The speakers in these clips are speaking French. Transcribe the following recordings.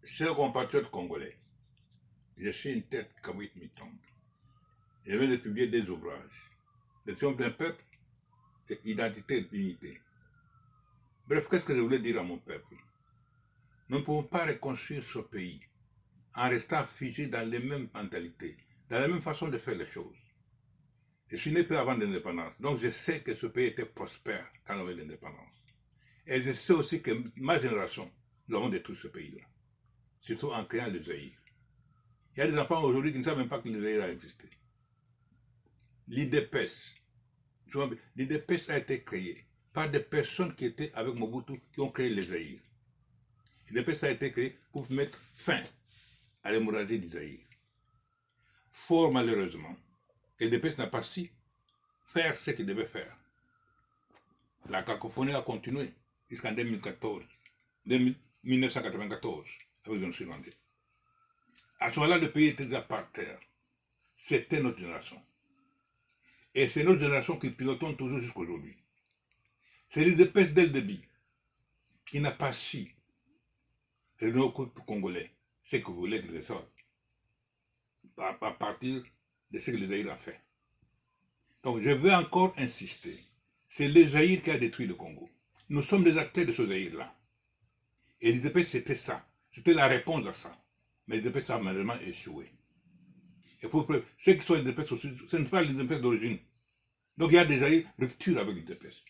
Chers compatriotes congolais, je suis une tête Kawit Mitombe. Je viens de publier des ouvrages. Le triomphe d'un peuple et identité et dignité. Bref, qu'est-ce que je voulais dire à mon peuple? Nous ne pouvons pas reconstruire ce pays en restant figés dans les mêmes mentalités, dans la même façon de faire les choses. Je suis né peu avant l'indépendance, donc je sais que ce pays était prospère quand on avait l'indépendance. Et je sais aussi que ma génération, nous avons détruit ce pays-là, surtout en créant le Zaïre. Il y a des enfants aujourd'hui qui ne savent même pas que le Zaïre a existé. L'IDPS. L'IDPS a été créé par des personnes qui étaient avec Mobutu, qui ont créé le Zaïre. L'IDPS a été créé pour mettre fin à l'hémorragie du Zaïre. Fort malheureusement, l'IDPS n'a pas su faire ce qu'il devait faire. La cacophonie a continué jusqu'en 1994, avec le Finlandais. À ce moment-là, le pays était déjà par terre. C'était notre génération. Et c'est notre génération qui pilotons toujours jusqu'à aujourd'hui. C'est l'IDPS dès le début qui n'a pas su redonner au peuple congolais ce que voulait qu'il ressorte à partir de ce que le Zaïre a fait. Donc je veux encore insister. C'est le Zaïre qui a détruit le Congo. Nous sommes les acteurs de ce Zaïre-là. Et l'IDPS, c'était ça. C'était la réponse à ça. Mais l'IDPS a malheureusement échoué. Et pour ceux qui sont l'IDPS aussi, ce n'est pas l'IDPS d'origine. Donc il y a déjà eu rupture avec l'IDPS.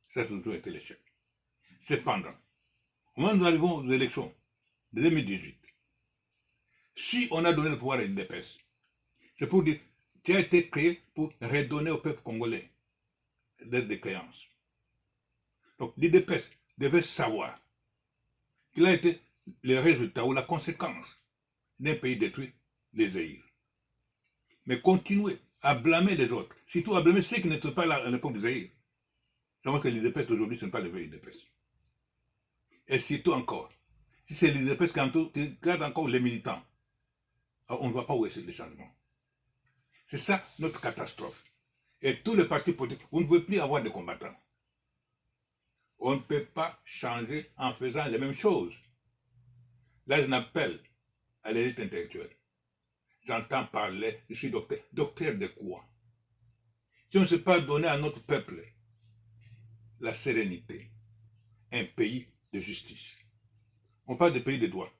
Ça a toujours été l'échec. Cependant, au moment où nous arrivons aux élections de 2018, si on a donné le pouvoir à l'IDPS, c'est pour dire qui a été créé pour redonner au peuple congolais des créances. Donc l'IDPS devait savoir qu'il a été le résultat ou la conséquence d'un pays détruit, les Zaïre. Mais continuer à blâmer les autres, surtout à blâmer ceux qui n'étaient pas là à l'époque des Zaïre. C'est vrai que l'IDPS d'aujourd'hui, ce n'est pas le vrai IDPS. Et surtout encore, si c'est l'IDPS qui garde encore les militants, on ne voit pas où est le changement. C'est ça notre catastrophe. Et tous les partis politiques, vous ne pouvez plus avoir de combattants. On ne peut pas changer en faisant les mêmes choses. Là, je n'appelle à l'élite intellectuelle. J'entends parler, je suis docteur. Docteur de quoi? Si on ne sait pas donner à notre peuple la sérénité, un pays de justice. On parle de pays de droit.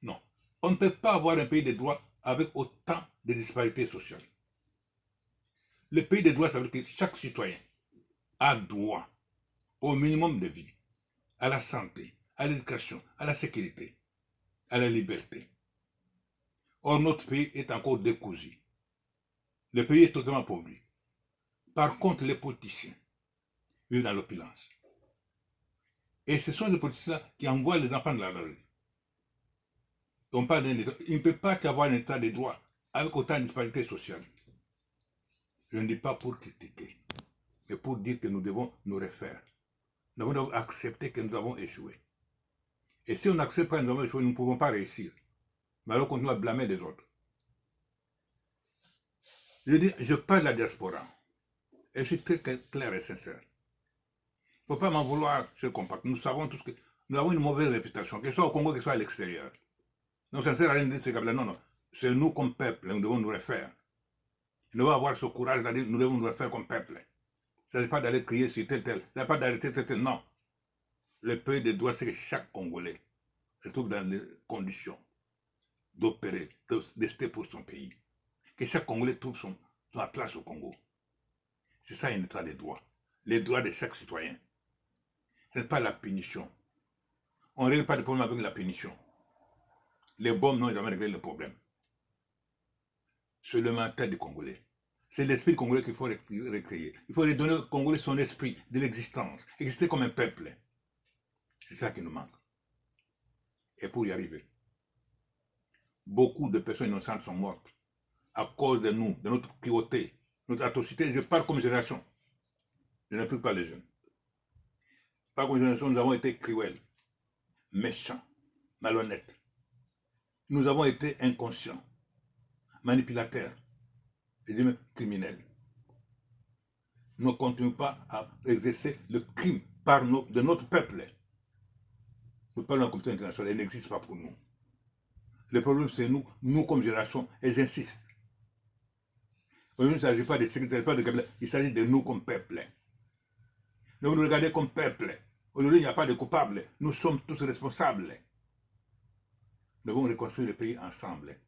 Non. On ne peut pas avoir un pays de droit avec autant de disparités sociales. Le pays de droit, ça veut dire que chaque citoyen a droit au minimum de vie, à la santé, à l'éducation, à la sécurité, à la liberté. Or, notre pays est encore décousu. Le pays est totalement appauvri. Par contre, les politiciens vivent dans l'opulence. Et ce sont les politiciens qui envoient les enfants dans la rue. On parle d'un État. Il ne peut pas y avoir un État de droit avec autant de disparités sociales. Je ne dis pas pour critiquer, mais pour dire que nous devons nous refaire. Nous devons accepter que nous avons échoué. Et si on accepte que nous avons échoué, nous ne pouvons pas réussir. Mais alors on continue à blâmer les autres. Je dis, je parle de la diaspora. Et je suis très clair et sincère. Il ne faut pas m'en vouloir, ce compact. Nous savons tous que nous avons une mauvaise réputation, que ce soit au Congo, que ce soit à l'extérieur. Donc ça ne sert à rien de dire ce cas-là. Non, non. C'est nous comme peuple, nous devons nous refaire. Nous devons avoir ce courage d'aller, nous devons nous refaire comme peuple. Ça n'est pas d'aller crier sur tel, tel. Ça n'est pas d'arrêter tel, tel. Non. Le pays de droit, c'est que chaque Congolais se trouve dans les conditions d'opérer, de rester pour son pays. Que chaque Congolais trouve sa place au Congo. C'est ça un état de droit. Les droits de chaque citoyen. Ce n'est pas la punition. On ne règle pas de problème avec la punition. Les bombes n'ont jamais réglé le problème. C'est le mental du Congolais. C'est l'esprit du Congolais qu'il faut recréer. Il faut redonner au Congolais son esprit de l'existence. Exister comme un peuple. C'est ça qui nous manque. Et pour y arriver, beaucoup de personnes innocentes sont mortes à cause de nous, de notre cruauté, notre atrocité. Je parle comme génération. Je n'implique pas les jeunes. Par comme génération, nous avons été cruels, méchants, malhonnêtes. Nous avons été inconscients, manipulateurs, et même criminels. Nous ne continuons pas à exercer le crime de notre peuple. Nous parlons de la communauté internationale, elle n'existe pas pour nous. Le problème, c'est nous comme génération, et j'insiste. Aujourd'hui, il ne s'agit pas de sécurité, pas de Kabila, il s'agit de nous comme peuple. Donc, nous regardons comme peuple. Aujourd'hui, il n'y a pas de coupables. Nous sommes tous responsables. Nous devons reconstruire le pays ensemble.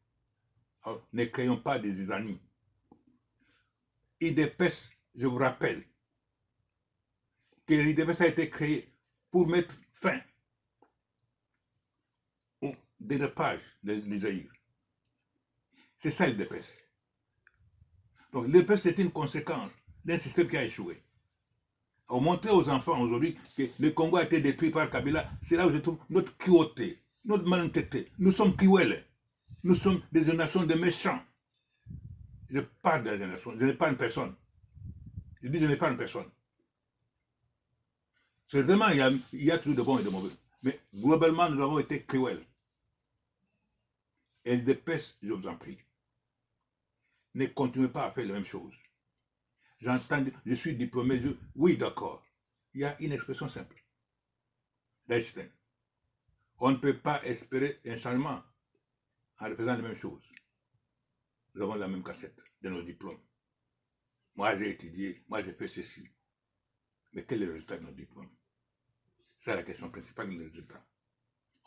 Alors, ne créons pas des zizanies. IDPS, je vous rappelle, que l'IDPS a été créé pour mettre fin au dérapage des Zaïre. C'est ça l'IDPS. Donc l'IDPS, c'est une conséquence d'un système qui a échoué. On montrer aux enfants aujourd'hui que le Congo a été détruit par Kabila, c'est là où je trouve notre cruauté, notre malhonnêteté. Nous sommes cruels. Nous sommes des générations de méchants. Je parle de la génération, je n'ai pas une personne. Je dis je n'ai pas une personne. C'est vraiment, il y a toujours de bons et de mauvais. Mais globalement, nous avons été cruels. Et l'IDPS, je vous en prie, ne continuez pas à faire les mêmes choses. J'entends, je suis diplômé, oui d'accord. Il y a une expression simple d'Einstein. On ne peut pas espérer un changement en faisant les mêmes choses. Nous avons la même cassette de nos diplômes. Moi j'ai étudié, moi j'ai fait ceci. Mais quel est le résultat de nos diplômes? C'est la question principale, le résultat.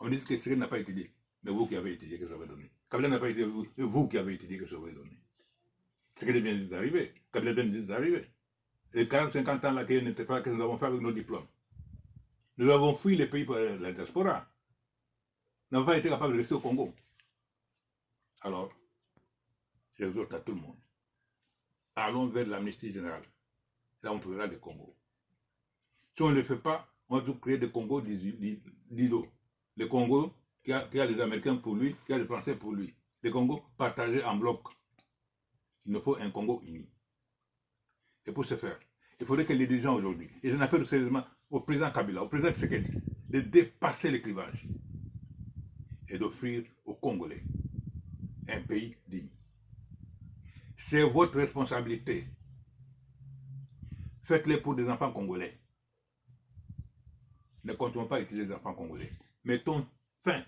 On me dit que Cyril n'a pas étudié. Mais vous qui avez étudié, que ça va donner. Kabila n'a pas étudié, vous qui avez étudié, que ça va donner. Ce qui vient d'arriver. Kabila vient d'arriver. Les 40-50 ans là, que nous avons fait avec nos diplômes. Nous avons fui les pays pour la diaspora. Nous n'avons pas été capables de rester au Congo. Alors, j'exhorte à tout le monde. Allons vers l'amnistie générale. Là, on trouvera le Congo. Si on ne le fait pas, on va créer des Congos d'îlots. Le Congo qui a les Américains pour lui, qui a les Français pour lui. Le Congo partagé en bloc. Il nous faut un Congo uni. Et pour ce faire, il faudrait que les dirigeants aujourd'hui, et j'en appelle sérieusement au président Kabila, au président Tshisekedi, de dépasser les clivages et d'offrir aux Congolais un pays digne. C'est votre responsabilité. Faites-le pour des enfants congolais. Ne continuons pas à utiliser les enfants congolais. Mettons fin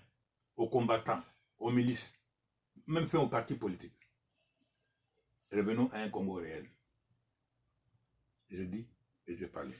aux combattants, aux milices, même fin aux partis politiques. Revenons à un Congo réel. Je dis et je parle.